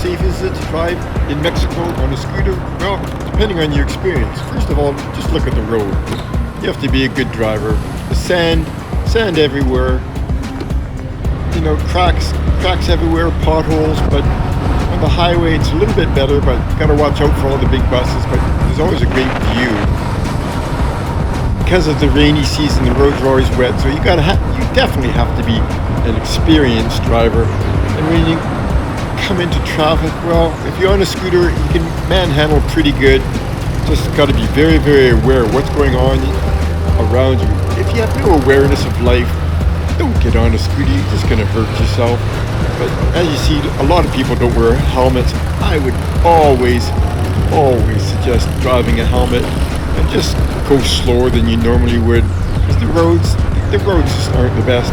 safe is it to drive in Mexico on a scooter? Well, depending on your experience. First of all, just look at the road. You have to be a good driver. The sand everywhere. You know, cracks everywhere, potholes, but on the highway it's a little bit better, but you gotta watch out for all the big buses, but there's always a great view. Because of the rainy season, the roads are always wet, so you definitely have to be an experienced driver. And when you come into traffic, well, if you're on a scooter, you can manhandle pretty good. Just got to be very, very aware of what's going on around you. If you have no awareness of life, don't get on a scooter, you're just going to hurt yourself. But as you see, a lot of people don't wear helmets. I would always suggest driving a helmet and just go slower than you normally would, because the roads just aren't the best.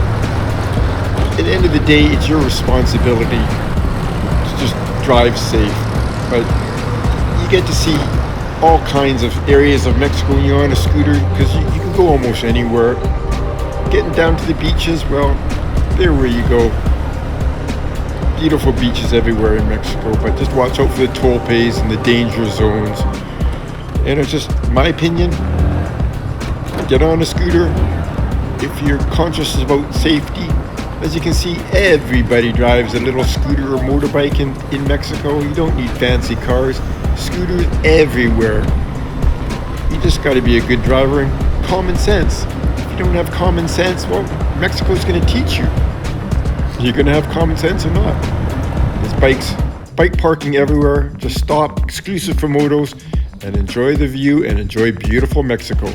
At the end of the day, it's your responsibility to just drive safe. But you get to see all kinds of areas of Mexico when you're on a scooter, because you can go almost anywhere. Getting down to the beaches, well, there where you go. Beautiful beaches everywhere in Mexico, but just watch out for the toll pays and the danger zones. And it's just my opinion, get on a scooter if you're conscious about safety. As you can see, everybody drives a little scooter or motorbike in Mexico. You don't need fancy cars. Scooters everywhere. You just got to be a good driver and common sense. If you don't have common sense, well, Mexico's going to teach you. You're going to have common sense or not. There's bike parking everywhere. Just stop, exclusive for motos, and enjoy the view and enjoy beautiful Mexico.